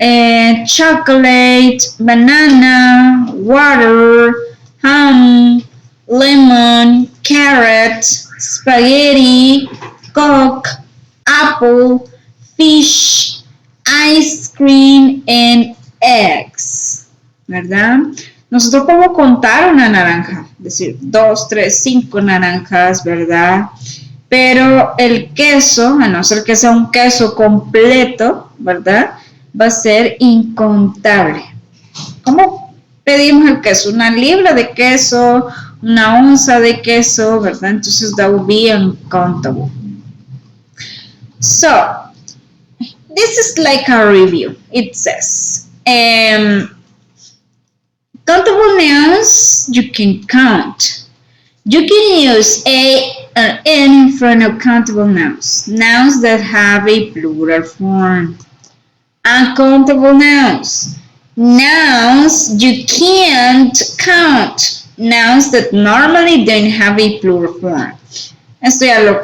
chocolate, banana, water, ham, lemon, carrot, spaghetti, coke, apple, fish, ice cream, and eggs. ¿Verdad? Nosotros podemos contar una naranja, es decir, 2, 3, 5 naranjas, ¿verdad? Pero el queso, a no ser que sea un queso completo, ¿verdad? Va a ser incontable. ¿Cómo pedimos el queso? Una libra de queso, una onza de queso, ¿verdad? Entonces, that would be uncountable. So, this is like a review. It says, countable nouns, you can count. You can use a or n in front of countable nouns. Nouns that have a plural form. Uncountable nouns. Nouns you can't count. Nouns that normally don't have a plural form. Esto ya lo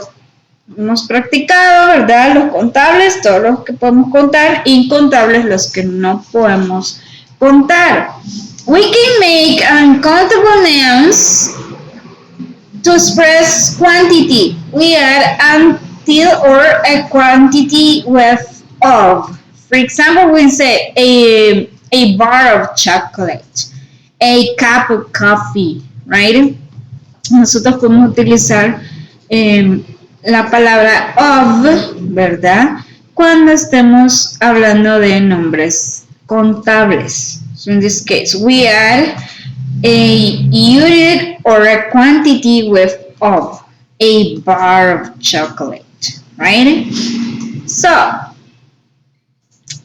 hemos practicado, ¿verdad? Los contables, todos los que podemos contar, incontables los que no podemos contar. We can make uncountable nouns to express quantity. We add until or a quantity with of. For example, we say a bar of chocolate, a cup of coffee, right? Nosotros podemos utilizar la palabra of, ¿verdad? Cuando estemos hablando de nombres contables. So in this case, we add a unit or a quantity with of, a bar of chocolate, right? So,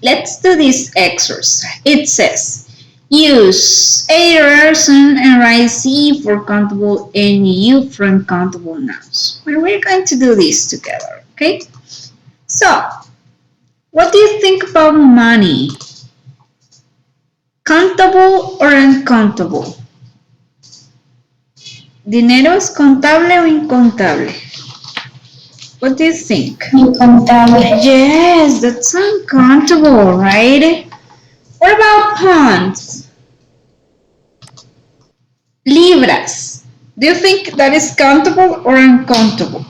let's do this exercise. It says, use A, person, and write C for countable and U for uncountable nouns. But we're going to do this together, okay? So, what do you think about money? Countable or uncountable? ¿Dinero es contable o incontable? What do you think? Incontable. Yes, that's uncountable, right? What about pounds? Libras. Do you think that is countable or uncountable?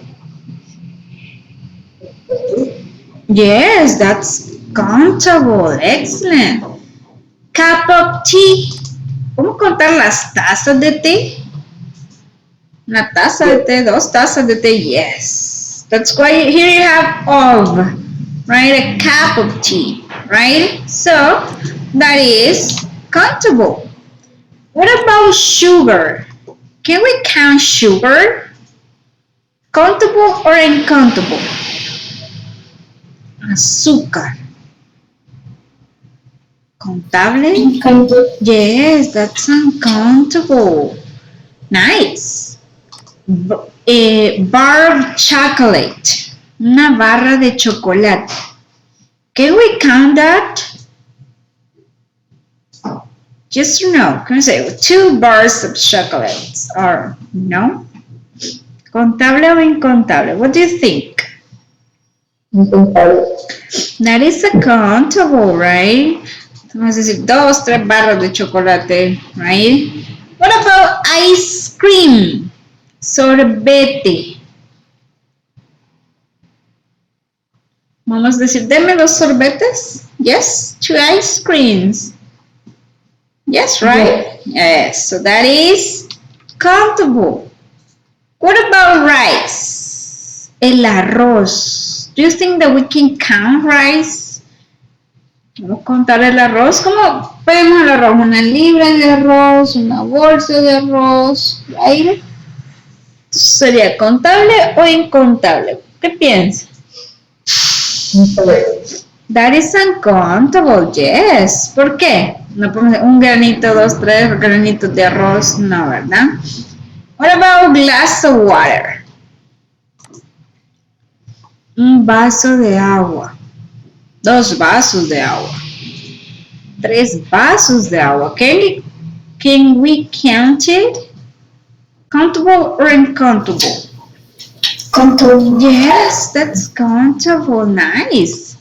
Yes, that's countable. Excellent. Cup of tea. ¿Cómo contar las tazas de té? Una taza de té, dos tazas de té, yes. That's why here you have of, right? A cup of tea, right? So that is countable. What about sugar? Can we count sugar? Countable or uncountable? Azúcar. Contable? Incontable. Yes, that's uncountable. Nice. A bar of chocolate. Una barra de chocolate. Can we count that? Yes or no? Can we say 2 bars of chocolates? Or no? Contable o incontable? What do you think? Incontable. That is accountable, right? Vamos a decir 2, 3 barras de chocolate, right? What about ice cream? Sorbete. Vamos a decir, deme 2 sorbetes. Yes, 2 ice creams. Yes, right? Yes, so that is countable. What about rice? El arroz. Do you think that we can count rice? Vamos a contar el arroz. ¿Cómo vemos el arroz? Una libra de arroz, una bolsa de arroz, aire. ¿Sería contable o incontable? ¿Qué piensas? That is uncountable, yes. ¿Por qué? No podemos un granito, dos, tres granitos de arroz, no, ¿verdad? What about glass of water? Un vaso de agua. Dos vasos de agua. Tres vasos de agua. Can we count it? Countable or uncountable? Countable. Yes, that's countable. Nice.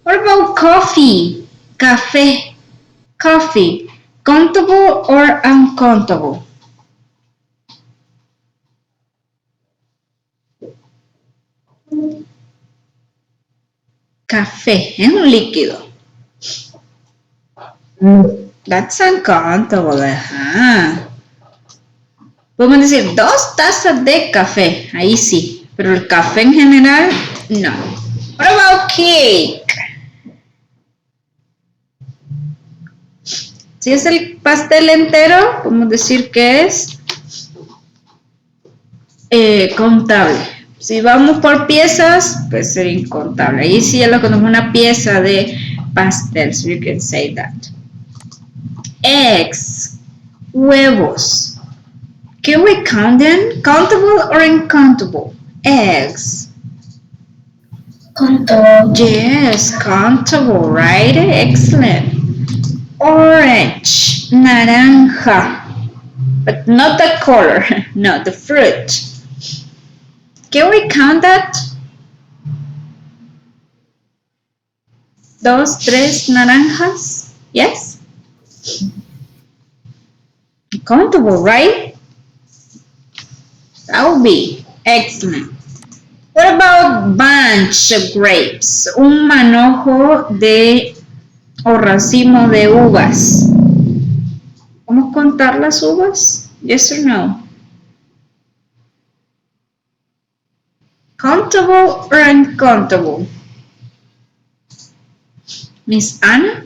What about coffee? Café. Coffee. Countable or uncountable? Café. Es un líquido. That's uncountable. Ajá. Podemos decir 2 tazas de café. Ahí sí. Pero el café en general, no. What about cake? Si es el pastel entero, podemos decir que es contable. Si vamos por piezas, pues sería incontable. Ahí sí es lo que nos una pieza de pastel. So you can say that. Eggs. Huevos. Can we count them? Countable or uncountable? Eggs. Countable. Yes, countable, right? Excellent. Orange, naranja, but not the color, no, the fruit. Can we count that? 2, 3 naranjas? Yes? Countable, right? That would be excellent. What about bunch of grapes? Un manojo de o racimo de uvas. ¿Vamos a contar las uvas? Yes or no? Countable or uncountable? Miss Anna?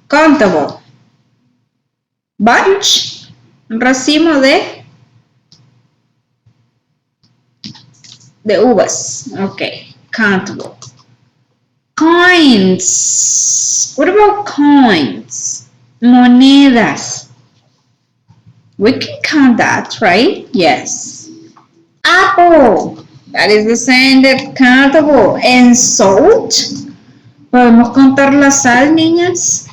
Countable. Bunch, un racimo de uvas. Okay, countable. Coins. What about coins? Monedas. We can count that, right? Yes. Apple. That is the same that countable. And salt. ¿Podemos contar la sal, niñas?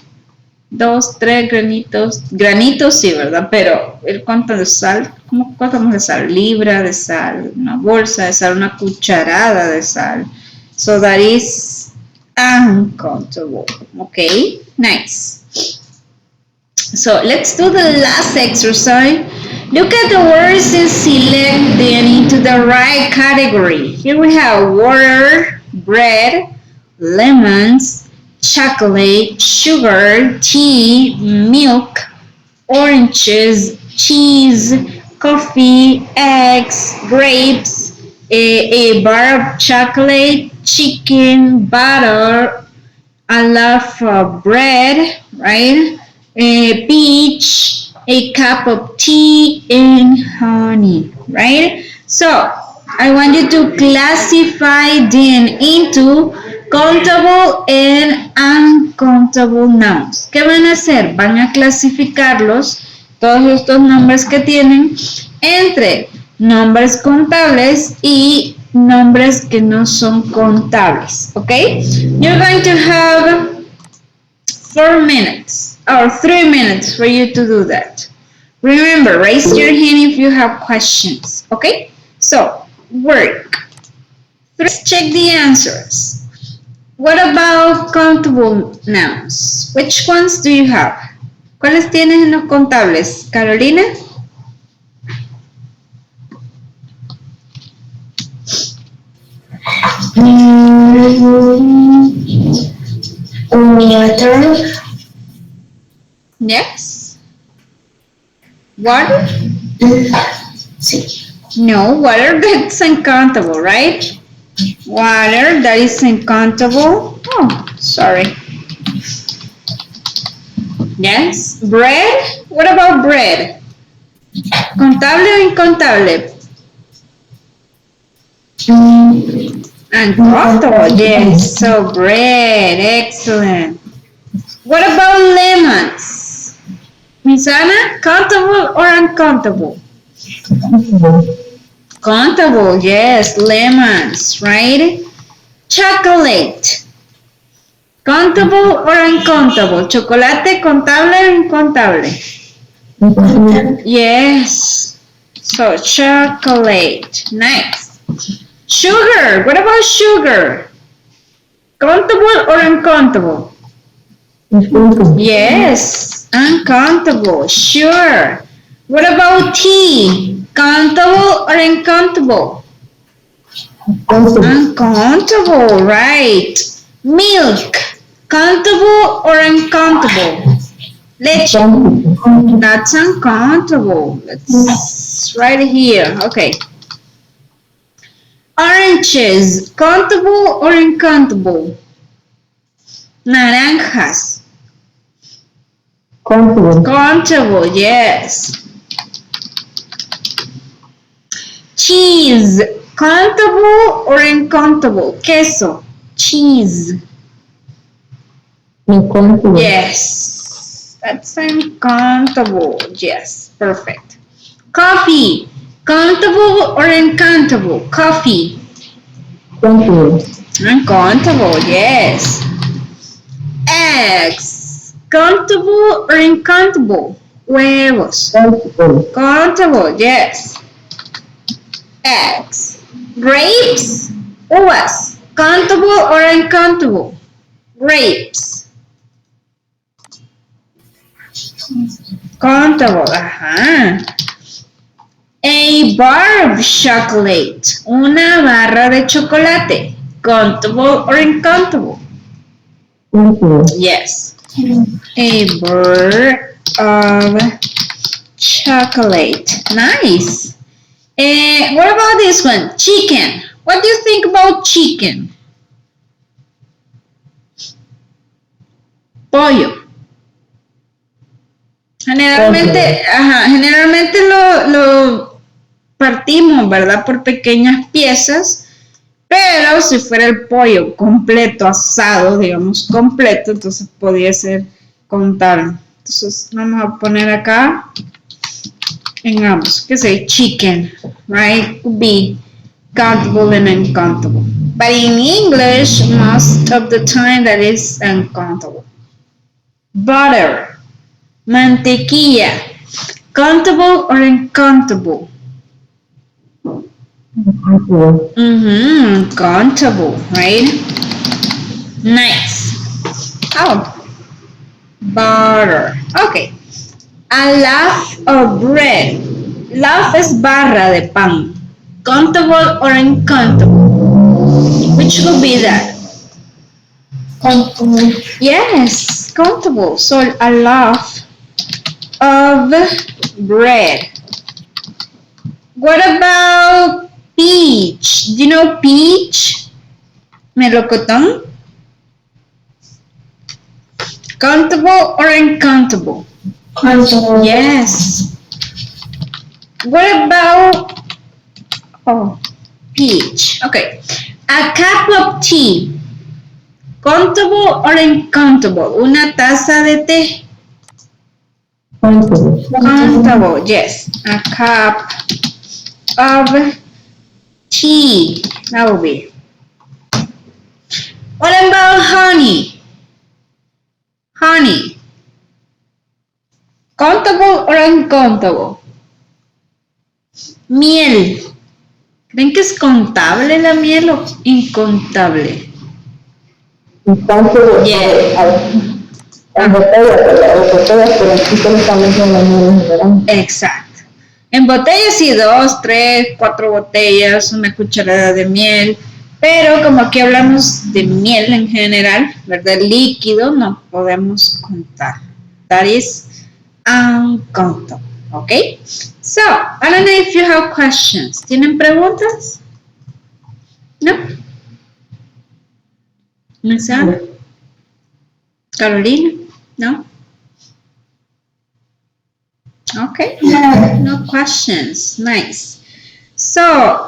2, 3 granitos. Granitos sí, ¿verdad? Pero el cuánto de sal, ¿cómo contamos de sal? Libra de sal, una bolsa de sal, una cucharada de sal. So that is uncountable. Okay, nice. So let's do the last exercise. Look at the words and select them into the right category. Here we have water, bread, lemons, chocolate, sugar, tea, milk, oranges, cheese, coffee, eggs, grapes, a bar of chocolate, chicken, butter, a loaf of bread, right? A peach, a cup of tea, and honey, right? So, I want you to classify them into countable and uncountable nouns. ¿Qué van a hacer? Van a clasificarlos, todos estos nombres que tienen, entre nombres contables y nombres que no son contables, ¿ok? You're going to have 4 minutes or 3 minutes for you to do that. Remember, raise your hand if you have questions, okay? So, work. Let's check the answers. What about countable nouns? Which ones do you have? ¿Cuáles tienes en los contables? Carolina? Water. Yes. Water? Sí. No, water that's uncountable, right? Water, that is uncountable. Oh, sorry. Yes. Bread, what about bread? ¿Contable o incontable? Uncountable, yes. So bread, excellent. What about lemons? Miss Anna, countable or uncountable? Countable, yes, lemons, right? Chocolate. Countable or uncountable? Chocolate, contable or incontable? Yes. So chocolate. Nice. Sugar. What about sugar? Countable or uncountable? Yes. Uncountable. Sure. What about tea? Countable or uncountable? Uncountable, right. Milk. Countable or uncountable? Leche. That's uncountable. Let's right here. Okay. Oranges. Countable or uncountable? Naranjas. Countable, yes. Cheese. Countable or uncountable? Queso. Cheese. Yes. That's uncountable. Yes. Perfect. Coffee. Countable or uncountable? Coffee. Uncountable. Yes. Eggs. Countable or uncountable? Huevos. Countable. Yes. Eggs. Grapes. Uvas. Countable or uncountable? Grapes. Countable. A bar of chocolate. Una barra de chocolate. Countable or uncountable? Yes. A bar of chocolate. Nice. What about this one? Chicken. What do you think about chicken? Pollo. Generalmente lo partimos, ¿verdad? Por pequeñas piezas, pero si fuera el pollo completo, asado, digamos, completo, entonces podría ser contable. Entonces vamos a poner acá en ambos, que say chicken, right? Could be countable and uncountable. But in English, most of the time that is uncountable. Butter. Mantequilla. Countable or uncountable? Countable, right? Nice. Oh, butter. Okay. A loaf of bread. Loaf es barra de pan. Countable or uncountable? Which will be that? Countable. Yes, countable. So a loaf of bread. What about peach? Do you know peach? Melocotón. Countable or uncountable? Countable. Yes. What about peach? Okay. A cup of tea. Countable or uncountable? Una taza de té. Countable. Countable, yes. A cup of tea. That will be. What about honey? Honey. Countable or uncountable? Miel. ¿Creen que es contable la miel o incontable? Countable. Yeah. En botellas, pero aquí solo estamos en la miel en general. Exacto. En botellas sí, 2, 3, 4 botellas, una cucharada de miel, pero como aquí hablamos de miel en general, ¿verdad? Líquido, no podemos contar. That is uncountable, ¿ok? So, I don't know if you have questions. ¿Tienen preguntas? ¿No? Lisa? Carolina? No? Okay, no questions. Nice. So,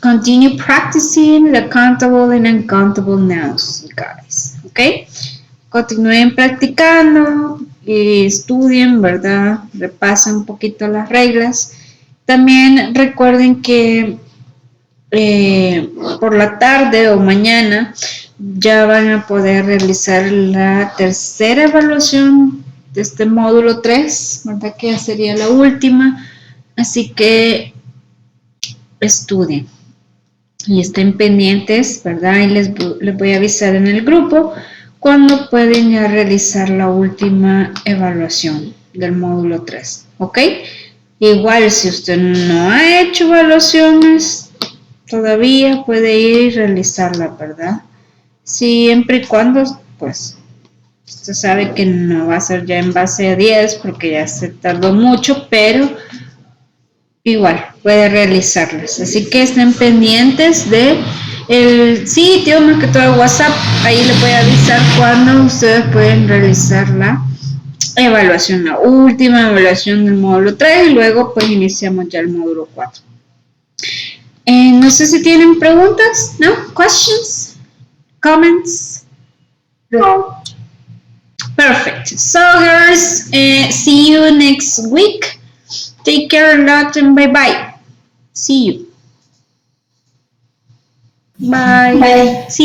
continue practicing the countable and uncountable nouns, guys. Okay? Continúen practicando y estudien, ¿verdad? Repasen un poquito las reglas. También recuerden que por la tarde o mañana ya van a poder realizar la tercera evaluación de este módulo 3, ¿verdad? Que ya sería la última. Así que estudien y estén pendientes, ¿verdad? Y les voy a avisar en el grupo cuando pueden ya realizar la última evaluación del módulo 3, ¿ok? Igual si usted no ha hecho evaluaciones, todavía puede ir y realizarla, ¿verdad? Siempre y cuando, pues, usted sabe que no va a ser ya en base a 10 porque ya se tardó mucho, pero igual puede realizarlas. Así que estén pendientes de el sitio, más que todo WhatsApp. Ahí les voy a avisar cuando ustedes pueden realizar la evaluación, la última evaluación del módulo 3 y luego pues iniciamos ya el módulo 4. No sé si tienen preguntas, ¿no? Questions? Comments? No. Perfect. So girls, see you next week. Take care a lot and bye-bye. See you. Bye. Bye. See